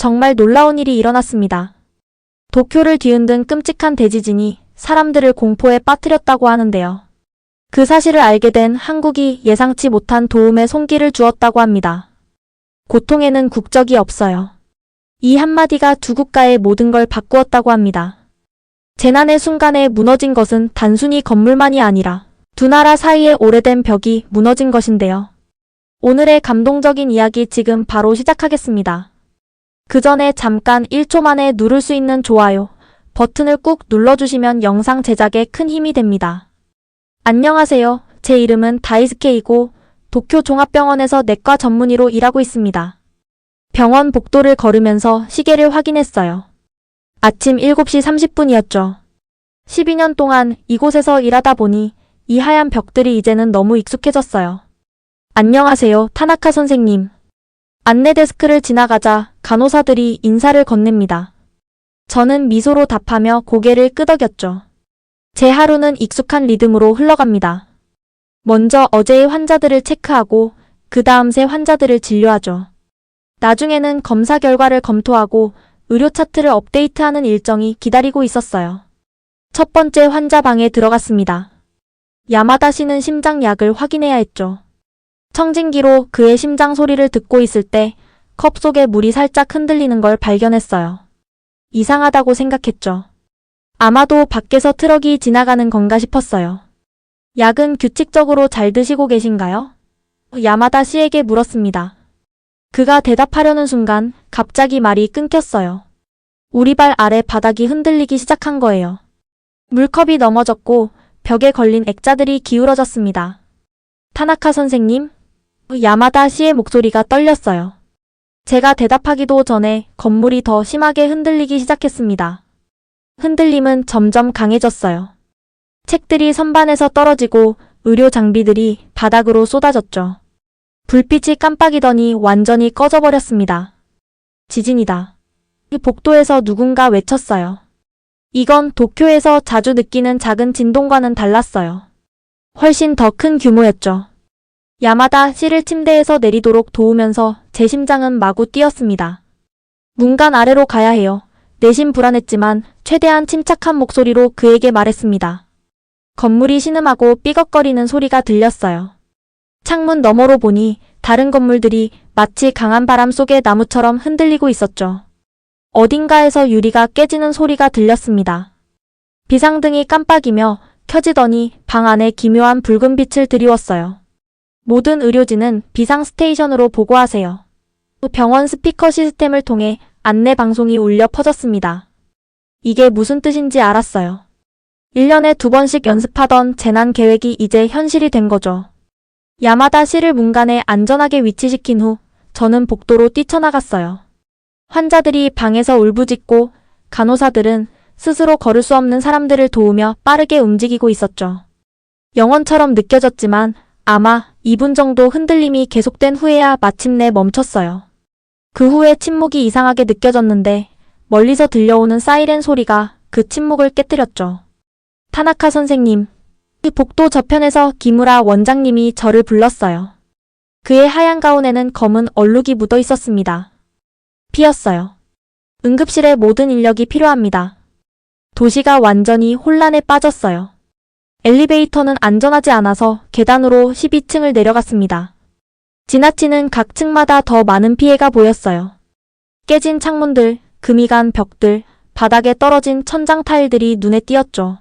정말 놀라운 일이 일어났습니다. 도쿄를 뒤흔든 끔찍한 대지진이 사람들을 공포에 빠뜨렸다고 하는데요. 그 사실을 알게 된 한국이 예상치 못한 도움의 손길을 주었다고 합니다. 고통에는 국적이 없어요. 이 한마디가 두 국가의 모든 걸 바꾸었다고 합니다. 재난의 순간에 무너진 것은 단순히 건물만이 아니라 두 나라 사이의 오래된 벽이 무너진 것인데요. 오늘의 감동적인 이야기 지금 바로 시작하겠습니다. 그 전에 잠깐 1초 만에 누를 수 있는 좋아요 버튼을 꾹 눌러주시면 영상 제작에 큰 힘이 됩니다. 안녕하세요. 제 이름은 다이스케이고 도쿄 종합병원에서 내과 전문의로 일하고 있습니다. 병원 복도를 걸으면서 시계를 확인했어요. 아침 7시 30분이었죠. 12년 동안 이곳에서 일하다 보니 이 하얀 벽들이 이제는 너무 익숙해졌어요. 안녕하세요, 타나카 선생님. 안내 데스크를 지나가자 간호사들이 인사를 건넵니다. 저는 미소로 답하며 고개를 끄덕였죠. 제 하루는 익숙한 리듬으로 흘러갑니다. 먼저 어제의 환자들을 체크하고 그 다음 새 환자들을 진료하죠. 나중에는 검사 결과를 검토하고 의료 차트를 업데이트하는 일정이 기다리고 있었어요. 첫 번째 환자 방에 들어갔습니다. 야마다 씨는 심장약을 확인해야 했죠. 청진기로 그의 심장 소리를 듣고 있을 때 컵 속에 물이 살짝 흔들리는 걸 발견했어요. 이상하다고 생각했죠. 아마도 밖에서 트럭이 지나가는 건가 싶었어요. 약은 규칙적으로 잘 드시고 계신가요? 야마다 씨에게 물었습니다. 그가 대답하려는 순간 갑자기 말이 끊겼어요. 우리 발 아래 바닥이 흔들리기 시작한 거예요. 물컵이 넘어졌고 벽에 걸린 액자들이 기울어졌습니다. 타나카 선생님? 야마다 씨의 목소리가 떨렸어요. 제가 대답하기도 전에 건물이 더 심하게 흔들리기 시작했습니다. 흔들림은 점점 강해졌어요. 책들이 선반에서 떨어지고 의료 장비들이 바닥으로 쏟아졌죠. 불빛이 깜빡이더니 완전히 꺼져버렸습니다. 지진이다. 복도에서 누군가 외쳤어요. 이건 도쿄에서 자주 느끼는 작은 진동과는 달랐어요. 훨씬 더 큰 규모였죠. 야마다 씨를 침대에서 내리도록 도우면서 제 심장은 마구 뛰었습니다. 문간 아래로 가야 해요. 내심 불안했지만 최대한 침착한 목소리로 그에게 말했습니다. 건물이 신음하고 삐걱거리는 소리가 들렸어요. 창문 너머로 보니 다른 건물들이 마치 강한 바람 속의 나무처럼 흔들리고 있었죠. 어딘가에서 유리가 깨지는 소리가 들렸습니다. 비상등이 깜빡이며 켜지더니 방 안에 기묘한 붉은 빛을 드리웠어요. 모든 의료진은 비상 스테이션으로 보고하세요. 병원 스피커 시스템을 통해 안내 방송이 울려 퍼졌습니다. 이게 무슨 뜻인지 알았어요. 1년에 2번씩 연습하던 재난 계획이 이제 현실이 된 거죠. 야마다 씨를 문간에 안전하게 위치시킨 후 저는 복도로 뛰쳐나갔어요. 환자들이 방에서 울부짖고 간호사들은 스스로 걸을 수 없는 사람들을 도우며 빠르게 움직이고 있었죠. 영원처럼 느껴졌지만 아마 2분 정도 흔들림이 계속된 후에야 마침내 멈췄어요. 그 후에 침묵이 이상하게 느껴졌는데 멀리서 들려오는 사이렌 소리가 그 침묵을 깨뜨렸죠. 타나카 선생님. 그 복도 저편에서 기무라 원장님이 저를 불렀어요. 그의 하얀 가운에는 검은 얼룩이 묻어 있었습니다. 피었어요. 응급실에 모든 인력이 필요합니다. 도시가 완전히 혼란에 빠졌어요. 엘리베이터는 안전하지 않아서 계단으로 12층을 내려갔습니다. 지나치는 각 층마다 더 많은 피해가 보였어요. 깨진 창문들, 금이 간 벽들, 바닥에 떨어진 천장 타일들이 눈에 띄었죠.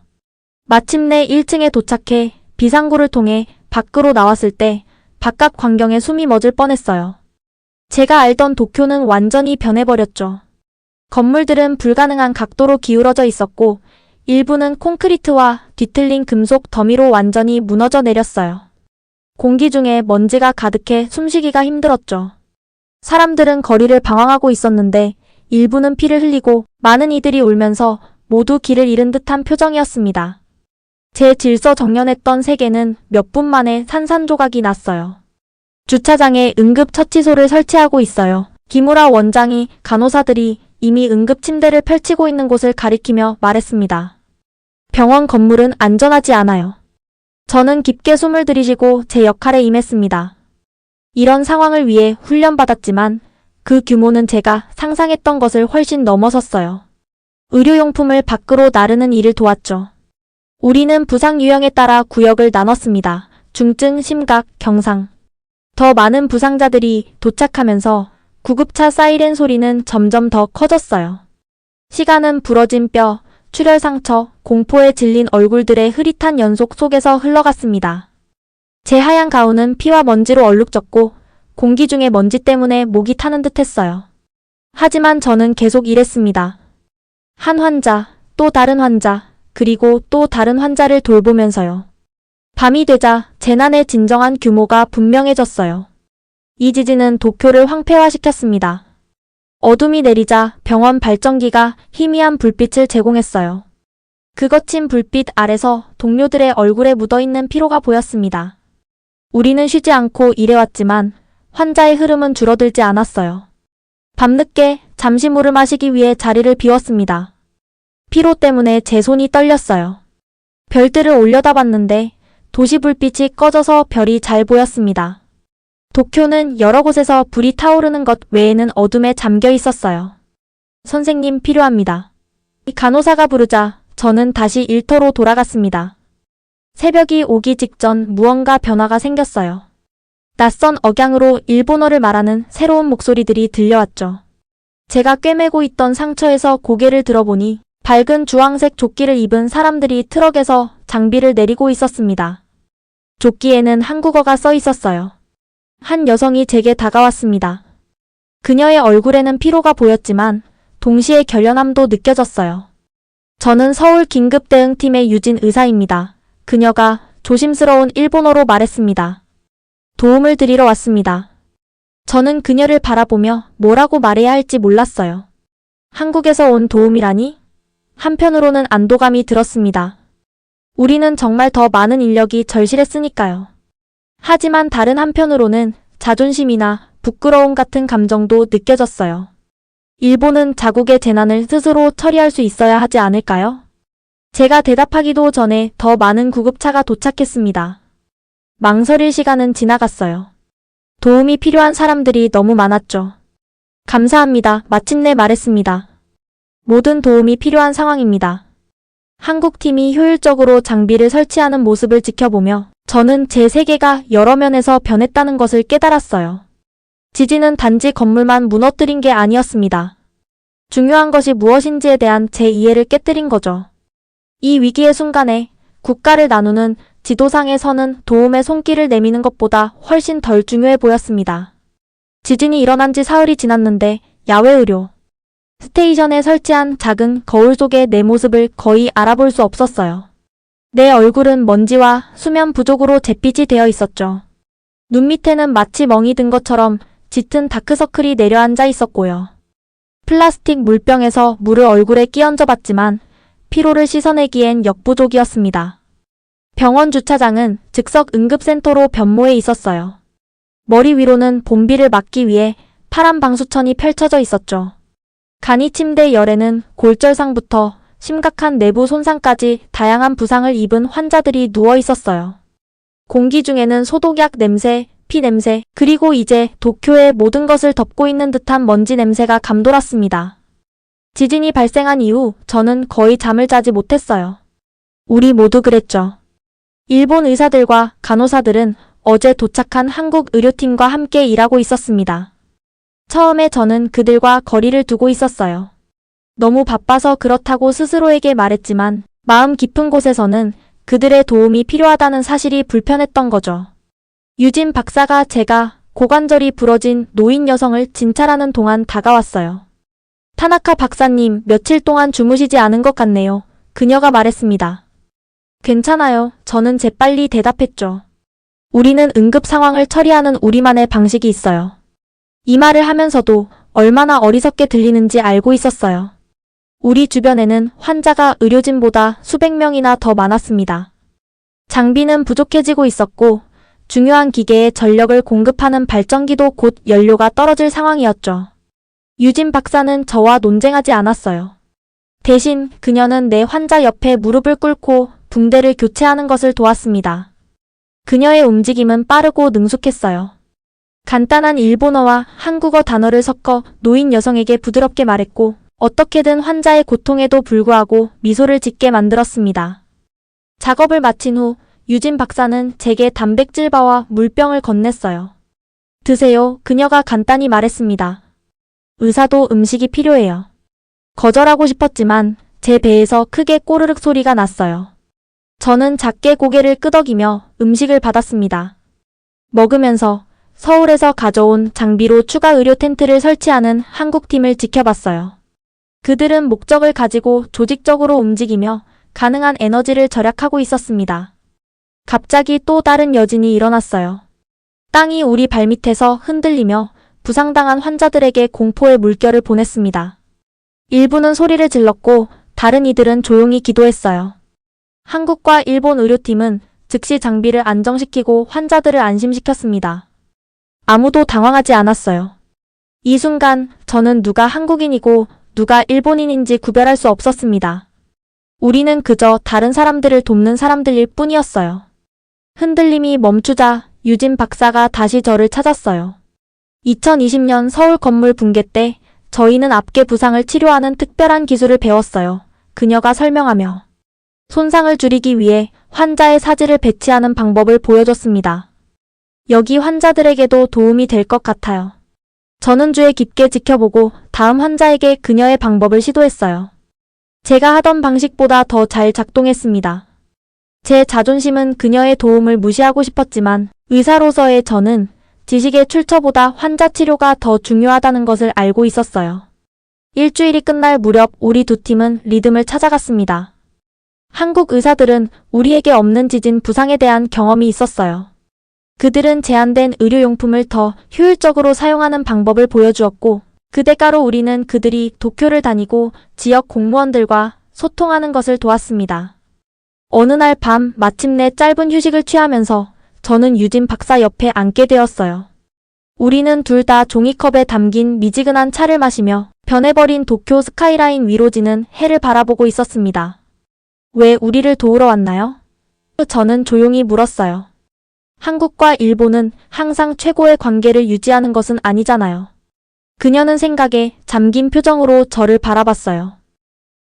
마침내 1층에 도착해 비상구를 통해 밖으로 나왔을 때 바깥 광경에 숨이 멎을 뻔했어요. 제가 알던 도쿄는 완전히 변해버렸죠. 건물들은 불가능한 각도로 기울어져 있었고 일부는 콘크리트와 뒤틀린 금속 더미로 완전히 무너져 내렸어요. 공기 중에 먼지가 가득해 숨쉬기가 힘들었죠. 사람들은 거리를 방황하고 있었는데 일부는 피를 흘리고 많은 이들이 울면서 모두 길을 잃은 듯한 표정이었습니다. 제 질서정연했던 세계는 몇 분 만에 산산조각이 났어요. 주차장에 응급처치소를 설치하고 있어요. 기무라 원장이 간호사들이 이미 응급침대를 펼치고 있는 곳을 가리키며 말했습니다. 병원 건물은 안전하지 않아요. 저는 깊게 숨을 들이쉬고 제 역할에 임했습니다. 이런 상황을 위해 훈련받았지만 그 규모는 제가 상상했던 것을 훨씬 넘어섰어요. 의료용품을 밖으로 나르는 일을 도왔죠. 우리는 부상 유형에 따라 구역을 나눴습니다. 중증, 심각, 경상. 더 많은 부상자들이 도착하면서 구급차 사이렌 소리는 점점 더 커졌어요. 시간은 부러진 뼈, 출혈 상처, 공포에 질린 얼굴들의 흐릿한 연속 속에서 흘러갔습니다. 제 하얀 가운은 피와 먼지로 얼룩졌고 공기 중에 먼지 때문에 목이 타는 듯 했어요. 하지만 저는 계속 일했습니다. 한 환자, 또 다른 환자, 그리고 또 다른 환자를 돌보면서요. 밤이 되자 재난의 진정한 규모가 분명해졌어요. 이 지진은 도쿄를 황폐화시켰습니다. 어둠이 내리자 병원 발전기가 희미한 불빛을 제공했어요. 그 거친 불빛 아래서 동료들의 얼굴에 묻어있는 피로가 보였습니다. 우리는 쉬지 않고 일해왔지만 환자의 흐름은 줄어들지 않았어요. 밤늦게 잠시 물을 마시기 위해 자리를 비웠습니다. 피로 때문에 제 손이 떨렸어요. 별들을 올려다봤는데 도시 불빛이 꺼져서 별이 잘 보였습니다. 도쿄는 여러 곳에서 불이 타오르는 것 외에는 어둠에 잠겨 있었어요. 선생님 필요합니다. 간호사가 부르자 저는 다시 일터로 돌아갔습니다. 새벽이 오기 직전 무언가 변화가 생겼어요. 낯선 억양으로 일본어를 말하는 새로운 목소리들이 들려왔죠. 제가 꿰매고 있던 상처에서 고개를 들어보니 밝은 주황색 조끼를 입은 사람들이 트럭에서 장비를 내리고 있었습니다. 조끼에는 한국어가 써 있었어요. 한 여성이 제게 다가왔습니다. 그녀의 얼굴에는 피로가 보였지만 동시에 결연함도 느껴졌어요. 저는 서울 긴급대응팀의 유진 의사입니다. 그녀가 조심스러운 일본어로 말했습니다. 도움을 드리러 왔습니다. 저는 그녀를 바라보며 뭐라고 말해야 할지 몰랐어요. 한국에서 온 도움이라니? 한편으로는 안도감이 들었습니다. 우리는 정말 더 많은 인력이 절실했으니까요. 하지만 다른 한편으로는 자존심이나 부끄러움 같은 감정도 느껴졌어요. 일본은 자국의 재난을 스스로 처리할 수 있어야 하지 않을까요? 제가 대답하기도 전에 더 많은 구급차가 도착했습니다. 망설일 시간은 지나갔어요. 도움이 필요한 사람들이 너무 많았죠. 감사합니다. 마침내 말했습니다. 모든 도움이 필요한 상황입니다. 한국팀이 효율적으로 장비를 설치하는 모습을 지켜보며 저는 제 세계가 여러 면에서 변했다는 것을 깨달았어요. 지진은 단지 건물만 무너뜨린 게 아니었습니다. 중요한 것이 무엇인지에 대한 제 이해를 깨뜨린 거죠. 이 위기의 순간에 국가를 나누는 지도상의 선은 도움의 손길을 내미는 것보다 훨씬 덜 중요해 보였습니다. 지진이 일어난 지 사흘이 지났는데 야외 의료 스테이션에 설치한 작은 거울 속의 내 모습을 거의 알아볼 수 없었어요. 내 얼굴은 먼지와 수면 부족으로 잿빛이 되어 있었죠. 눈 밑에는 마치 멍이 든 것처럼 짙은 다크서클이 내려앉아 있었고요. 플라스틱 물병에서 물을 얼굴에 끼얹어 봤지만 피로를 씻어내기엔 역부족이었습니다. 병원 주차장은 즉석 응급센터로 변모해 있었어요. 머리 위로는 봄비를 막기 위해 파란 방수천이 펼쳐져 있었죠. 간이 침대 열에는 골절상부터 심각한 내부 손상까지 다양한 부상을 입은 환자들이 누워 있었어요. 공기 중에는 소독약 냄새, 피 냄새, 그리고 이제 도쿄의 모든 것을 덮고 있는 듯한 먼지 냄새가 감돌았습니다. 지진이 발생한 이후 저는 거의 잠을 자지 못했어요. 우리 모두 그랬죠. 일본 의사들과 간호사들은 어제 도착한 한국 의료팀과 함께 일하고 있었습니다. 처음에 저는 그들과 거리를 두고 있었어요. 너무 바빠서 그렇다고 스스로에게 말했지만 마음 깊은 곳에서는 그들의 도움이 필요하다는 사실이 불편했던 거죠. 유진 박사가 제가 고관절이 부러진 노인 여성을 진찰하는 동안 다가왔어요. 타나카 박사님, 며칠 동안 주무시지 않은 것 같네요. 그녀가 말했습니다. 괜찮아요. 저는 재빨리 대답했죠. 우리는 응급 상황을 처리하는 우리만의 방식이 있어요. 이 말을 하면서도 얼마나 어리석게 들리는지 알고 있었어요. 우리 주변에는 환자가 의료진보다 수백 명이나 더 많았습니다. 장비는 부족해지고 있었고 중요한 기계에 전력을 공급하는 발전기도 곧 연료가 떨어질 상황이었죠. 유진 박사는 저와 논쟁하지 않았어요. 대신 그녀는 내 환자 옆에 무릎을 꿇고 붕대를 교체하는 것을 도왔습니다. 그녀의 움직임은 빠르고 능숙했어요. 간단한 일본어와 한국어 단어를 섞어 노인 여성에게 부드럽게 말했고 어떻게든 환자의 고통에도 불구하고 미소를 짓게 만들었습니다. 작업을 마친 후 유진 박사는 제게 단백질바와 물병을 건넸어요. 드세요. 그녀가 간단히 말했습니다. 의사도 음식이 필요해요. 거절하고 싶었지만 제 배에서 크게 꼬르륵 소리가 났어요. 저는 작게 고개를 끄덕이며 음식을 받았습니다. 먹으면서 서울에서 가져온 장비로 추가 의료 텐트를 설치하는 한국팀을 지켜봤어요. 그들은 목적을 가지고 조직적으로 움직이며 가능한 에너지를 절약하고 있었습니다. 갑자기 또 다른 여진이 일어났어요. 땅이 우리 발밑에서 흔들리며 부상당한 환자들에게 공포의 물결을 보냈습니다. 일부는 소리를 질렀고 다른 이들은 조용히 기도했어요. 한국과 일본 의료팀은 즉시 장비를 안정시키고 환자들을 안심시켰습니다. 아무도 당황하지 않았어요. 이 순간 저는 누가 한국인이고 누가 일본인인지 구별할 수 없었습니다. 우리는 그저 다른 사람들을 돕는 사람들일 뿐이었어요. 흔들림이 멈추자 유진 박사가 다시 저를 찾았어요. 2020년 서울 건물 붕괴 때 저희는 압계 부상을 치료하는 특별한 기술을 배웠어요. 그녀가 설명하며 손상을 줄이기 위해 환자의 사지를 배치하는 방법을 보여줬습니다. 여기 환자들에게도 도움이 될 것 같아요. 저는 주에 깊게 지켜보고 다음 환자에게 그녀의 방법을 시도했어요. 제가 하던 방식보다 더 잘 작동했습니다. 제 자존심은 그녀의 도움을 무시하고 싶었지만 의사로서의 저는 지식의 출처보다 환자 치료가 더 중요하다는 것을 알고 있었어요. 일주일이 끝날 무렵 우리 두 팀은 리듬을 찾아갔습니다. 한국 의사들은 우리에게 없는 지진 부상에 대한 경험이 있었어요. 그들은 제한된 의료용품을 더 효율적으로 사용하는 방법을 보여주었고 그 대가로 우리는 그들이 도쿄를 다니고 지역 공무원들과 소통하는 것을 도왔습니다. 어느 날 밤 마침내 짧은 휴식을 취하면서 저는 유진 박사 옆에 앉게 되었어요. 우리는 둘 다 종이컵에 담긴 미지근한 차를 마시며 변해버린 도쿄 스카이라인 위로 지는 해를 바라보고 있었습니다. 왜 우리를 도우러 왔나요? 저는 조용히 물었어요. 한국과 일본은 항상 최고의 관계를 유지하는 것은 아니잖아요. 그녀는 생각에 잠긴 표정으로 저를 바라봤어요.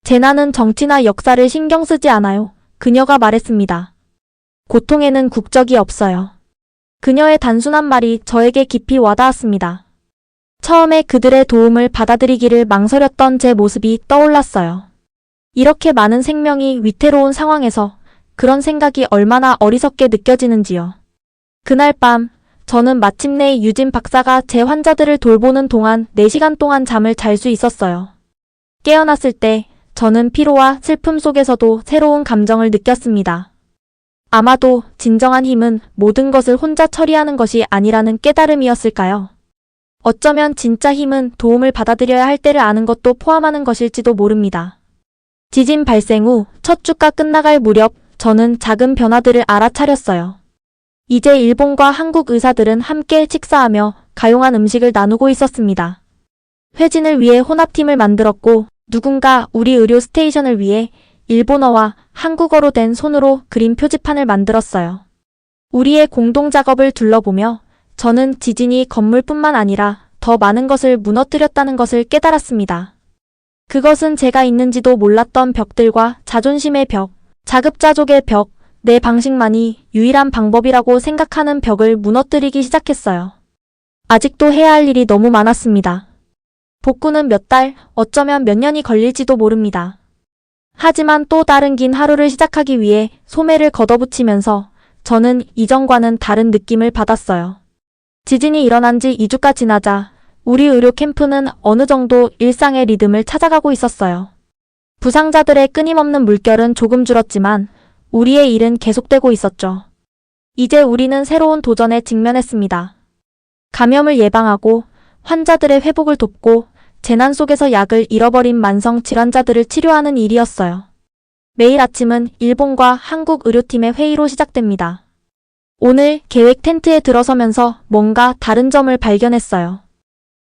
재난은 정치나 역사를 신경 쓰지 않아요. 그녀가 말했습니다. 고통에는 국적이 없어요. 그녀의 단순한 말이 저에게 깊이 와닿았습니다. 처음에 그들의 도움을 받아들이기를 망설였던 제 모습이 떠올랐어요. 이렇게 많은 생명이 위태로운 상황에서 그런 생각이 얼마나 어리석게 느껴지는지요. 그날 밤 저는 마침내 유진 박사가 제 환자들을 돌보는 동안 4시간 동안 잠을 잘 수 있었어요. 깨어났을 때 저는 피로와 슬픔 속에서도 새로운 감정을 느꼈습니다. 아마도 진정한 힘은 모든 것을 혼자 처리하는 것이 아니라는 깨달음이었을까요? 어쩌면 진짜 힘은 도움을 받아들여야 할 때를 아는 것도 포함하는 것일지도 모릅니다. 지진 발생 후 첫 주가 끝나갈 무렵 저는 작은 변화들을 알아차렸어요. 이제 일본과 한국 의사들은 함께 식사하며 가용한 음식을 나누고 있었습니다. 회진을 위해 혼합팀을 만들었고 누군가 우리 의료 스테이션을 위해 일본어와 한국어로 된 손으로 그린 표지판을 만들었어요. 우리의 공동 작업을 둘러보며 저는 지진이 건물뿐만 아니라 더 많은 것을 무너뜨렸다는 것을 깨달았습니다. 그것은 제가 있는지도 몰랐던 벽들과 자존심의 벽, 자급자족의 벽, 내 방식만이 유일한 방법이라고 생각하는 벽을 무너뜨리기 시작했어요. 아직도 해야 할 일이 너무 많았습니다. 복구는 몇 달, 어쩌면 몇 년이 걸릴지도 모릅니다. 하지만 또 다른 긴 하루를 시작하기 위해 소매를 걷어붙이면서 저는 이전과는 다른 느낌을 받았어요. 지진이 일어난 지 2주가 지나자 우리 의료 캠프는 어느 정도 일상의 리듬을 찾아가고 있었어요. 부상자들의 끊임없는 물결은 조금 줄었지만 우리의 일은 계속되고 있었죠. 이제 우리는 새로운 도전에 직면했습니다. 감염을 예방하고 환자들의 회복을 돕고 재난 속에서 약을 잃어버린 만성 질환자들을 치료하는 일이었어요. 매일 아침은 일본과 한국 의료팀의 회의로 시작됩니다. 오늘 계획 텐트에 들어서면서 뭔가 다른 점을 발견했어요.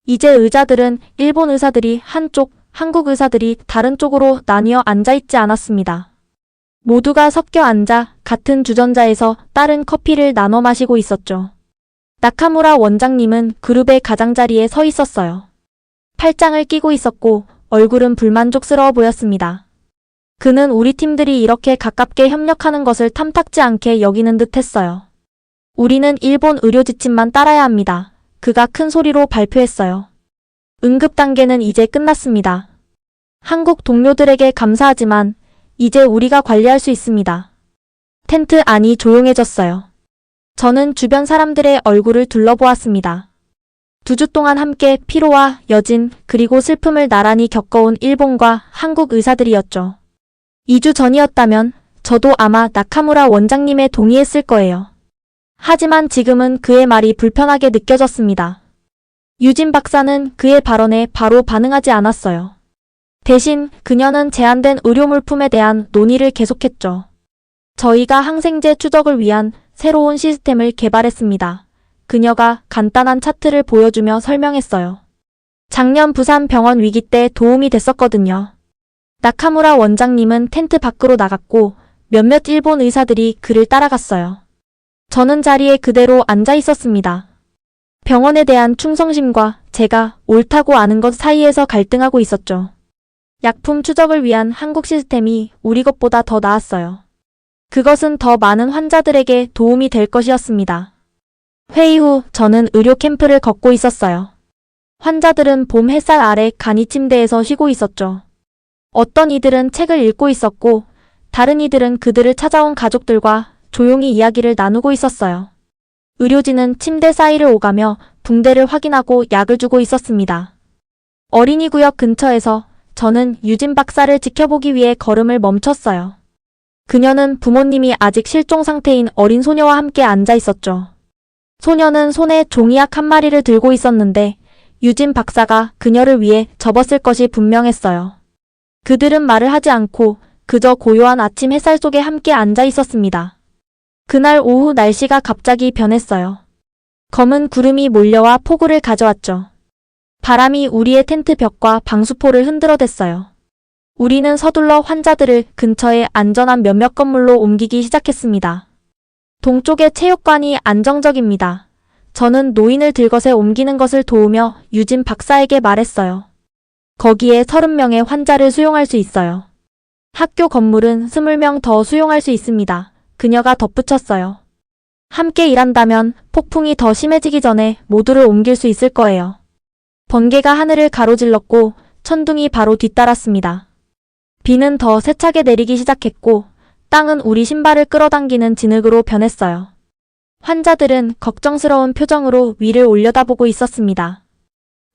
이제 의자들은 일본 의사들이 한쪽, 한국 의사들이 다른 쪽으로 나뉘어 앉아있지 않았습니다. 모두가 섞여 앉아 같은 주전자에서 따른 커피를 나눠 마시고 있었죠. 나카무라 원장님은 그룹의 가장자리에 서 있었어요. 팔짱을 끼고 있었고 얼굴은 불만족스러워 보였습니다. 그는 우리 팀들이 이렇게 가깝게 협력하는 것을 탐탁지 않게 여기는 듯 했어요. 우리는 일본 의료 지침만 따라야 합니다. 그가 큰 소리로 발표했어요. 응급 단계는 이제 끝났습니다. 한국 동료들에게 감사하지만 이제 우리가 관리할 수 있습니다. 텐트 안이 조용해졌어요. 저는 주변 사람들의 얼굴을 둘러보았습니다. 2주 동안 함께 피로와 여진 그리고 슬픔을 나란히 겪어온 일본과 한국 의사들이었죠. 2주 전이었다면 저도 아마 나카무라 원장님에 동의했을 거예요. 하지만 지금은 그의 말이 불편하게 느껴졌습니다. 유진 박사는 그의 발언에 바로 반응하지 않았어요. 대신 그녀는 제한된 의료물품에 대한 논의를 계속했죠. 저희가 항생제 추적을 위한 새로운 시스템을 개발했습니다. 그녀가 간단한 차트를 보여주며 설명했어요. 작년 부산 병원 위기 때 도움이 됐었거든요. 나카무라 원장님은 텐트 밖으로 나갔고 몇몇 일본 의사들이 그를 따라갔어요. 저는 자리에 그대로 앉아 있었습니다. 병원에 대한 충성심과 제가 옳다고 아는 것 사이에서 갈등하고 있었죠. 약품 추적을 위한 한국 시스템이 우리 것보다 더 나았어요. 그것은 더 많은 환자들에게 도움이 될 것이었습니다. 회의 후 저는 의료 캠프를 걷고 있었어요. 환자들은 봄 햇살 아래 간이 침대에서 쉬고 있었죠. 어떤 이들은 책을 읽고 있었고 다른 이들은 그들을 찾아온 가족들과 조용히 이야기를 나누고 있었어요. 의료진은 침대 사이를 오가며 붕대를 확인하고 약을 주고 있었습니다. 어린이 구역 근처에서 저는 유진 박사를 지켜보기 위해 걸음을 멈췄어요. 그녀는 부모님이 아직 실종 상태인 어린 소녀와 함께 앉아 있었죠. 소녀는 손에 종이약 한 마리를 들고 있었는데 유진 박사가 그녀를 위해 접었을 것이 분명했어요. 그들은 말을 하지 않고 그저 고요한 아침 햇살 속에 함께 앉아 있었습니다. 그날 오후 날씨가 갑자기 변했어요. 검은 구름이 몰려와 폭우를 가져왔죠. 바람이 우리의 텐트 벽과 방수포를 흔들어댔어요. 우리는 서둘러 환자들을 근처의 안전한 몇몇 건물로 옮기기 시작했습니다. 동쪽의 체육관이 안정적입니다. 저는 노인을 들것에 옮기는 것을 도우며 유진 박사에게 말했어요. 거기에 30명의 환자를 수용할 수 있어요. 학교 건물은 20명 더 수용할 수 있습니다. 그녀가 덧붙였어요. 함께 일한다면 폭풍이 더 심해지기 전에 모두를 옮길 수 있을 거예요. 번개가 하늘을 가로질렀고 천둥이 바로 뒤따랐습니다. 비는 더 세차게 내리기 시작했고 땅은 우리 신발을 끌어당기는 진흙으로 변했어요. 환자들은 걱정스러운 표정으로 위를 올려다보고 있었습니다.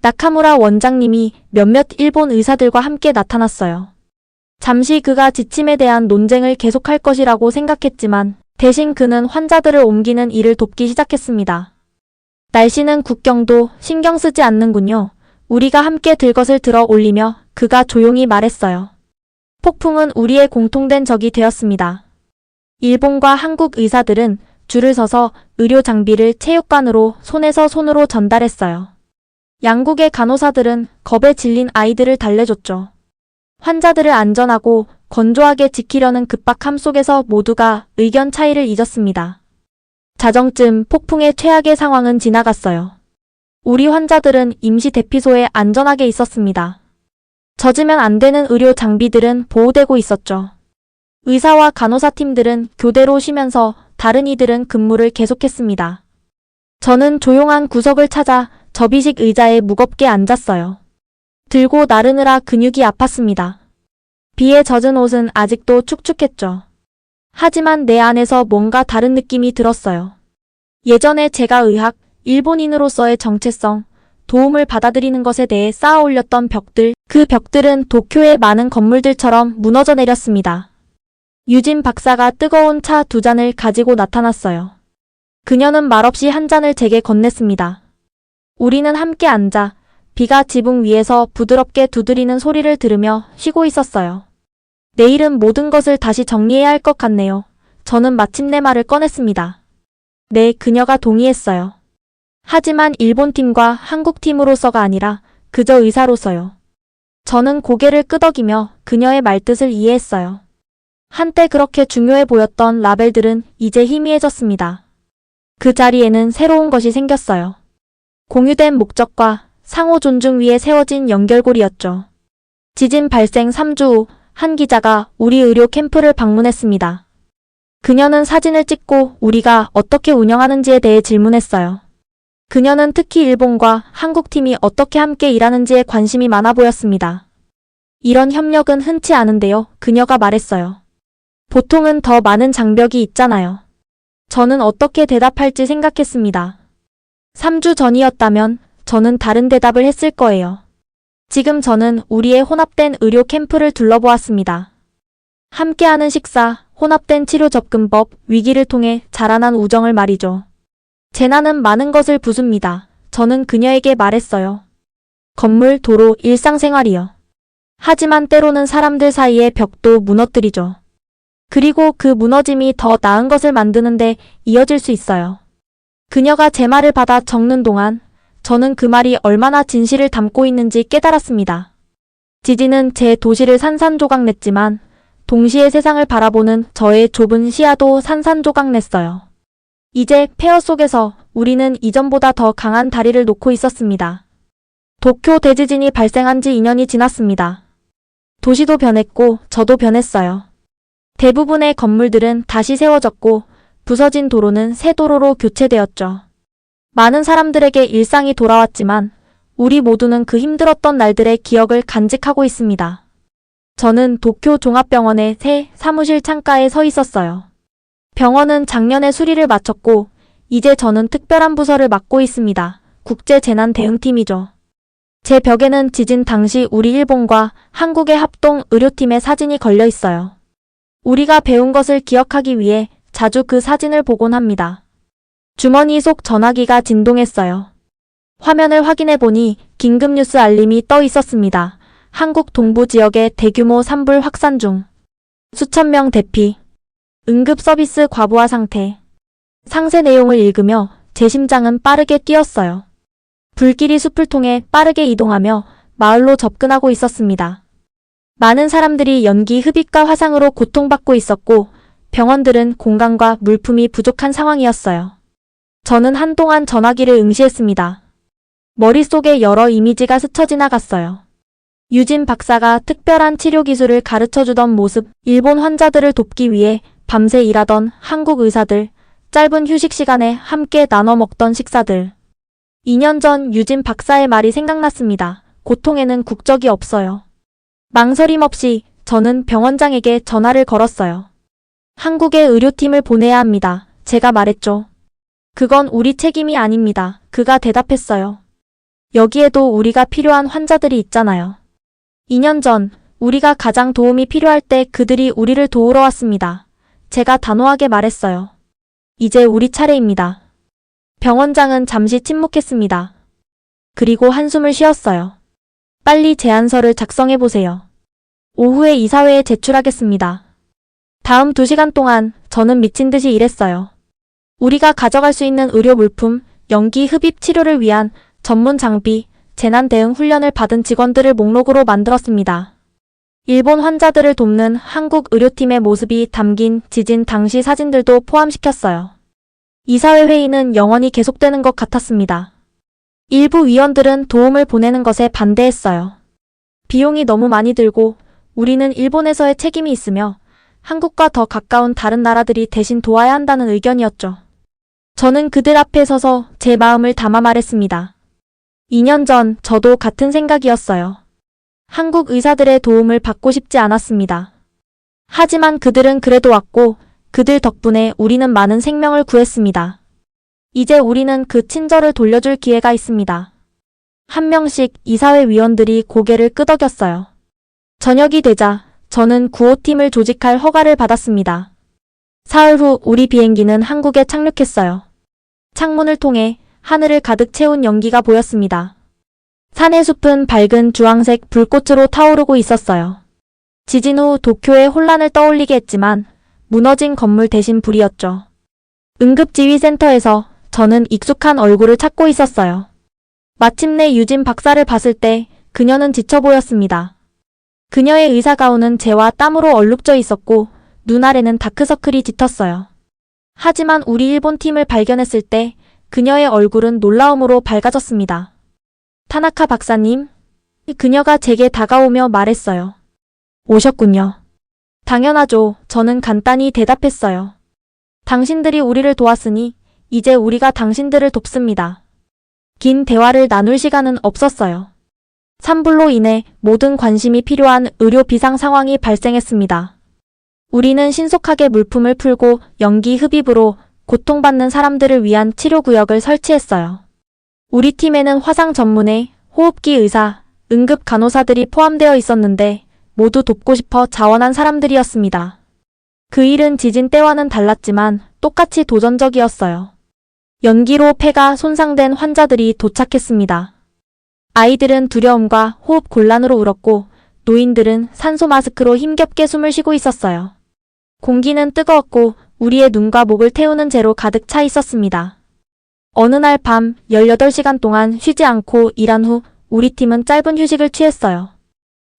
나카무라 원장님이 몇몇 일본 의사들과 함께 나타났어요. 잠시 그가 지침에 대한 논쟁을 계속할 것이라고 생각했지만 대신 그는 환자들을 옮기는 일을 돕기 시작했습니다. 날씨는 국경도 신경 쓰지 않는군요. 우리가 함께 들것을 들어 올리며 그가 조용히 말했어요. 폭풍은 우리의 공통된 적이 되었습니다. 일본과 한국 의사들은 줄을 서서 의료 장비를 체육관으로 손에서 손으로 전달했어요. 양국의 간호사들은 겁에 질린 아이들을 달래줬죠. 환자들을 안전하고 건조하게 지키려는 급박함 속에서 모두가 의견 차이를 잊었습니다. 자정쯤 폭풍의 최악의 상황은 지나갔어요. 우리 환자들은 임시 대피소에 안전하게 있었습니다. 젖으면 안 되는 의료 장비들은 보호되고 있었죠. 의사와 간호사 팀들은 교대로 쉬면서 다른 이들은 근무를 계속했습니다. 저는 조용한 구석을 찾아 접이식 의자에 무겁게 앉았어요. 들고 나르느라 근육이 아팠습니다. 비에 젖은 옷은 아직도 축축했죠. 하지만 내 안에서 뭔가 다른 느낌이 들었어요. 예전에 제가 의학, 일본인으로서의 정체성, 도움을 받아들이는 것에 대해 쌓아 올렸던 벽들, 그 벽들은 도쿄의 많은 건물들처럼 무너져 내렸습니다. 유진 박사가 뜨거운 차 2잔을 가지고 나타났어요. 그녀는 말없이 한 잔을 제게 건넸습니다. 우리는 함께 앉아 비가 지붕 위에서 부드럽게 두드리는 소리를 들으며 쉬고 있었어요. 내일은 모든 것을 다시 정리해야 할 것 같네요. 저는 마침내 말을 꺼냈습니다. 네, 그녀가 동의했어요. 하지만 일본 팀과 한국 팀으로서가 아니라 그저 의사로서요. 저는 고개를 끄덕이며 그녀의 말뜻을 이해했어요. 한때 그렇게 중요해 보였던 라벨들은 이제 희미해졌습니다. 그 자리에는 새로운 것이 생겼어요. 공유된 목적과 상호 존중 위에 세워진 연결고리였죠. 지진 발생 3주 후 한 기자가 우리 의료 캠프를 방문했습니다. 그녀는 사진을 찍고 우리가 어떻게 운영하는지에 대해 질문했어요. 그녀는 특히 일본과 한국 팀이 어떻게 함께 일하는지에 관심이 많아 보였습니다. 이런 협력은 흔치 않은데요. 그녀가 말했어요. 보통은 더 많은 장벽이 있잖아요. 저는 어떻게 대답할지 생각했습니다. 3주 전이었다면 저는 다른 대답을 했을 거예요. 지금 저는 우리의 혼합된 의료 캠프를 둘러보았습니다. 함께하는 식사, 혼합된 치료 접근법, 위기를 통해 자라난 우정을 말이죠. 재난은 많은 것을 부숩니다. 저는 그녀에게 말했어요. 건물, 도로, 일상생활이요. 하지만 때로는 사람들 사이의 벽도 무너뜨리죠. 그리고 그 무너짐이 더 나은 것을 만드는데 이어질 수 있어요. 그녀가 제 말을 받아 적는 동안 저는 그 말이 얼마나 진실을 담고 있는지 깨달았습니다. 지진은 제 도시를 산산조각냈지만 동시에 세상을 바라보는 저의 좁은 시야도 산산조각냈어요. 이제 폐허 속에서 우리는 이전보다 더 강한 다리를 놓고 있었습니다. 도쿄 대지진이 발생한 지 2년이 지났습니다. 도시도 변했고 저도 변했어요. 대부분의 건물들은 다시 세워졌고 부서진 도로는 새 도로로 교체되었죠. 많은 사람들에게 일상이 돌아왔지만 우리 모두는 그 힘들었던 날들의 기억을 간직하고 있습니다. 저는 도쿄 종합병원의 새 사무실 창가에 서 있었어요. 병원은 작년에 수리를 마쳤고 이제 저는 특별한 부서를 맡고 있습니다. 국제재난대응팀이죠. 제 벽에는 지진 당시 우리 일본과 한국의 합동 의료팀의 사진이 걸려 있어요. 우리가 배운 것을 기억하기 위해 자주 그 사진을 보곤 합니다. 주머니 속 전화기가 진동했어요. 화면을 확인해 보니 긴급뉴스 알림이 떠 있었습니다. 한국 동부 지역의 대규모 산불 확산 중. 수천 명 대피. 응급 서비스 과부하 상태. 상세 내용을 읽으며 제 심장은 빠르게 뛰었어요. 불길이 숲을 통해 빠르게 이동하며 마을로 접근하고 있었습니다. 많은 사람들이 연기 흡입과 화상으로 고통받고 있었고 병원들은 공간과 물품이 부족한 상황이었어요. 저는 한동안 전화기를 응시했습니다. 머릿속에 여러 이미지가 스쳐 지나갔어요. 유진 박사가 특별한 치료 기술을 가르쳐주던 모습, 일본 환자들을 돕기 위해 밤새 일하던 한국 의사들, 짧은 휴식 시간에 함께 나눠 먹던 식사들. 2년 전 유진 박사의 말이 생각났습니다. 고통에는 국적이 없어요. 망설임 없이 저는 병원장에게 전화를 걸었어요. 한국에 의료팀을 보내야 합니다. 제가 말했죠. 그건 우리 책임이 아닙니다. 그가 대답했어요. 여기에도 우리가 필요한 환자들이 있잖아요. 2년 전 우리가 가장 도움이 필요할 때 그들이 우리를 도우러 왔습니다. 제가 단호하게 말했어요. 이제 우리 차례입니다. 병원장은 잠시 침묵했습니다. 그리고 한숨을 쉬었어요. 빨리 제안서를 작성해보세요. 오후에 이사회에 제출하겠습니다. 다음 2시간 동안 저는 미친 듯이 일했어요. 우리가 가져갈 수 있는 의료 물품, 연기 흡입 치료를 위한 전문 장비, 재난 대응 훈련을 받은 직원들을 목록으로 만들었습니다. 일본 환자들을 돕는 한국 의료팀의 모습이 담긴 지진 당시 사진들도 포함시켰어요. 이사회 회의는 영원히 계속되는 것 같았습니다. 일부 위원들은 도움을 보내는 것에 반대했어요. 비용이 너무 많이 들고 우리는 일본에서의 책임이 있으며 한국과 더 가까운 다른 나라들이 대신 도와야 한다는 의견이었죠. 저는 그들 앞에 서서 제 마음을 담아 말했습니다. 2년 전 저도 같은 생각이었어요. 한국 의사들의 도움을 받고 싶지 않았습니다. 하지만 그들은 그래도 왔고 그들 덕분에 우리는 많은 생명을 구했습니다. 이제 우리는 그 친절을 돌려줄 기회가 있습니다. 한 명씩 이사회 위원들이 고개를 끄덕였어요. 저녁이 되자 저는 구호팀을 조직할 허가를 받았습니다. 사흘 후 우리 비행기는 한국에 착륙했어요. 창문을 통해 하늘을 가득 채운 연기가 보였습니다. 산의 숲은 밝은 주황색 불꽃으로 타오르고 있었어요. 지진 후 도쿄의 혼란을 떠올리게 했지만 무너진 건물 대신 불이었죠. 응급지휘센터에서 저는 익숙한 얼굴을 찾고 있었어요. 마침내 유진 박사를 봤을 때 그녀는 지쳐 보였습니다. 그녀의 의사 가운은 재와 땀으로 얼룩져 있었고 눈 아래는 다크서클이 짙었어요. 하지만 우리 일본 팀을 발견했을 때 그녀의 얼굴은 놀라움으로 밝아졌습니다. 타나카 박사님, 그녀가 제게 다가오며 말했어요. 오셨군요. 당연하죠. 저는 간단히 대답했어요. 당신들이 우리를 도왔으니 이제 우리가 당신들을 돕습니다. 긴 대화를 나눌 시간은 없었어요. 산불로 인해 모든 관심이 필요한 의료 비상 상황이 발생했습니다. 우리는 신속하게 물품을 풀고 연기 흡입으로 고통받는 사람들을 위한 치료구역을 설치했어요. 우리 팀에는 화상 전문의, 호흡기 의사, 응급 간호사들이 포함되어 있었는데 모두 돕고 싶어 자원한 사람들이었습니다. 그 일은 지진 때와는 달랐지만 똑같이 도전적이었어요. 연기로 폐가 손상된 환자들이 도착했습니다. 아이들은 두려움과 호흡 곤란으로 울었고 노인들은 산소 마스크로 힘겹게 숨을 쉬고 있었어요. 공기는 뜨거웠고 우리의 눈과 목을 태우는 재로 가득 차 있었습니다. 어느 날 밤 18시간 동안 쉬지 않고 일한 후 우리 팀은 짧은 휴식을 취했어요.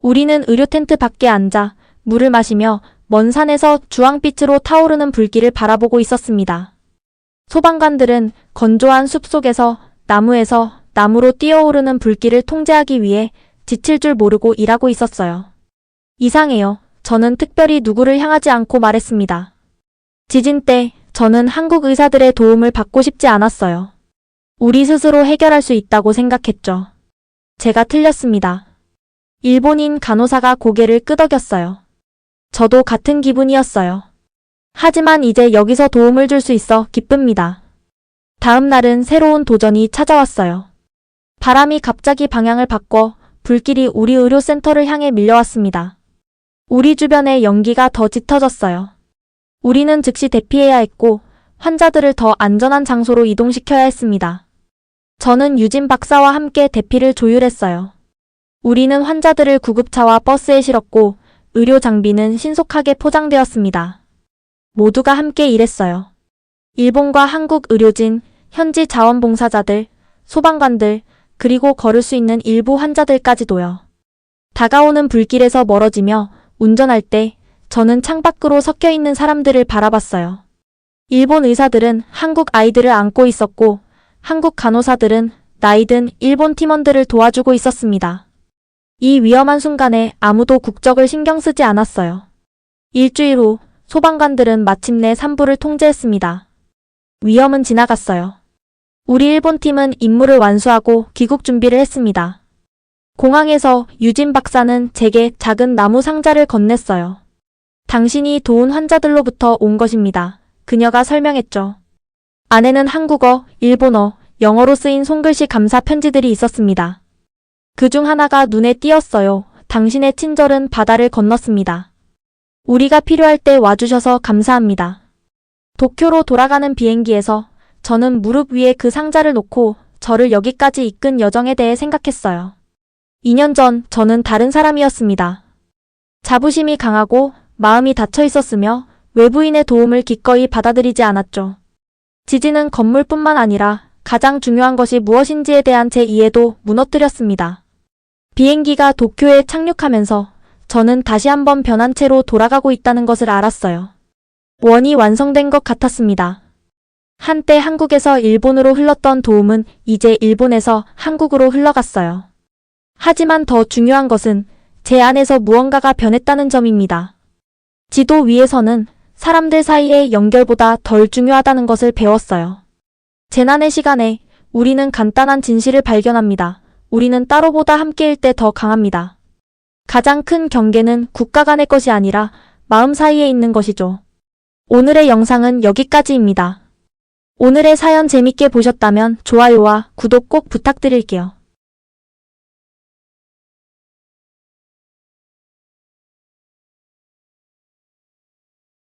우리는 의료 텐트 밖에 앉아 물을 마시며 먼 산에서 주황빛으로 타오르는 불길을 바라보고 있었습니다. 소방관들은 건조한 숲 속에서 나무에서 나무로 뛰어오르는 불길을 통제하기 위해 지칠 줄 모르고 일하고 있었어요. 이상해요. 저는 특별히 누구를 향하지 않고 말했습니다. 지진 때 저는 한국 의사들의 도움을 받고 싶지 않았어요. 우리 스스로 해결할 수 있다고 생각했죠. 제가 틀렸습니다. 일본인 간호사가 고개를 끄덕였어요. 저도 같은 기분이었어요. 하지만 이제 여기서 도움을 줄 수 있어 기쁩니다. 다음 날은 새로운 도전이 찾아왔어요. 바람이 갑자기 방향을 바꿔 불길이 우리 의료센터를 향해 밀려왔습니다. 우리 주변의 연기가 더 짙어졌어요. 우리는 즉시 대피해야 했고 환자들을 더 안전한 장소로 이동시켜야 했습니다. 저는 유진 박사와 함께 대피를 조율했어요. 우리는 환자들을 구급차와 버스에 실었고 의료 장비는 신속하게 포장되었습니다. 모두가 함께 일했어요. 일본과 한국 의료진, 현지 자원봉사자들, 소방관들, 그리고 걸을 수 있는 일부 환자들까지도요. 다가오는 불길에서 멀어지며 운전할 때 저는 창밖으로 섞여 있는 사람들을 바라봤어요. 일본 의사들은 한국 아이들을 안고 있었고 한국 간호사들은 나이든 일본 팀원들을 도와주고 있었습니다. 이 위험한 순간에 아무도 국적을 신경 쓰지 않았어요. 일주일 후 소방관들은 마침내 산불을 통제했습니다. 위험은 지나갔어요. 우리 일본 팀은 임무를 완수하고 귀국 준비를 했습니다. 공항에서 유진 박사는 제게 작은 나무 상자를 건넸어요. 당신이 도운 환자들로부터 온 것입니다. 그녀가 설명했죠. 안에는 한국어, 일본어, 영어로 쓰인 손글씨 감사 편지들이 있었습니다. 그중 하나가 눈에 띄었어요. 당신의 친절은 바다를 건넜습니다. 우리가 필요할 때 와주셔서 감사합니다. 도쿄로 돌아가는 비행기에서 저는 무릎 위에 그 상자를 놓고 저를 여기까지 이끈 여정에 대해 생각했어요. 2년 전 저는 다른 사람이었습니다. 자부심이 강하고 마음이 닫혀 있었으며 외부인의 도움을 기꺼이 받아들이지 않았죠. 지진은 건물뿐만 아니라 가장 중요한 것이 무엇인지에 대한 제 이해도 무너뜨렸습니다. 비행기가 도쿄에 착륙하면서 저는 다시 한번 변한 채로 돌아가고 있다는 것을 알았어요. 원이 완성된 것 같았습니다. 한때 한국에서 일본으로 흘렀던 도움은 이제 일본에서 한국으로 흘러갔어요. 하지만 더 중요한 것은 제 안에서 무언가가 변했다는 점입니다. 지도 위에서는 사람들 사이의 연결보다 덜 중요하다는 것을 배웠어요. 재난의 시간에 우리는 간단한 진실을 발견합니다. 우리는 따로보다 함께일 때 더 강합니다. 가장 큰 경계는 국가 간의 것이 아니라 마음 사이에 있는 것이죠. 오늘의 영상은 여기까지입니다. 오늘의 사연 재밌게 보셨다면 좋아요와 구독 꼭 부탁드릴게요.